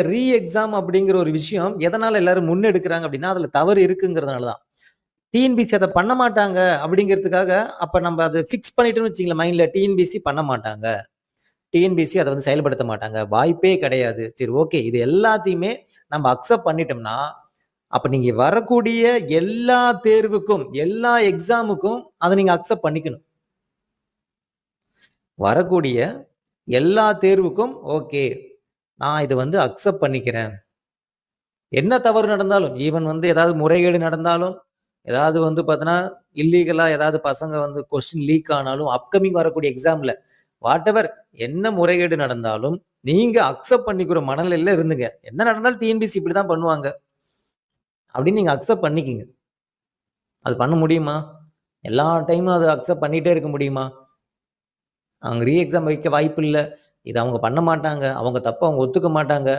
Re exam அப்படிங்கிற ஒரு விஷயம் எதனால எல்லாரும் முன்னெடுக்கிறாங்க அப்படின்னா, அதுல தவறு இருக்குங்கிறதுனால தான். டிஎன்பிஎஸ்சி அத பண்ண மாட்டாங்க அப்படிங்கிறதுக்காக, அப்ப நம்ம அத ஃபிக்ஸ் பண்ணிட்டோம்னு வச்சுக்கங்களேன் மைண்ட்ல, டிஎன்பிஎஸ்சி பண்ண மாட்டாங்க. டிஎன்பிஎஸ்சி அத வந்து செயல்படுத்த மாட்டாங்க. வாய்ப்பே கிடையாது. சரி ஓகே. இது எல்லாத்தையுமே நம்ம அக்செப்ட் பண்ணிட்டோம்னா, அப்ப நீங்க வரக்கூடிய எல்லா தேர்வுக்கும், எல்லா எக்ஸாமுக்கும் அத நீங்க அக்செப்ட் பண்ணிக்கணும். வரக்கூடிய எல்லா தேர்வுக்கும் ஓகே. நான் இத வந்து அக்செப்ட் பண்ணிக்கிறேன். என்ன தவறு நடந்தாலும், ஈவன் வந்து ஏதாவது முறைகேடு நடந்தாலும், ஏதாவது வந்து பார்த்தீங்கன்னா, இல்லீகலா ஏதாவது பசங்க வந்து கொஸ்டின் லீக் ஆனாலும், அப்கமிங் வரக்கூடிய எக்ஸாம்ல வாட்டெவர் என்ன முறைகேடு நடந்தாலும், நீங்க அக்செப்ட் பண்ணிக்கிற மனநிலையில இருந்துங்க. என்ன நடந்தாலும் டிஎன்பிஎஸ்சி இப்படிதான் பண்ணுவாங்க. அப்படின்னு நீங்க அக்செப்ட் பண்ணிக்கங்க. அது பண்ண முடியுமா? எல்லா டைமும் அத அக்செப்ட் பண்ணிட்டே இருக்க முடியுமா? அவங்க ரீ எக்ஸாம் வைக்க வாய்ப்பு இல்ல. இத அவங்க பண்ண மாட்டாங்க. அவங்க தப்ப அவங்க ஒத்துக்க மாட்டாங்க.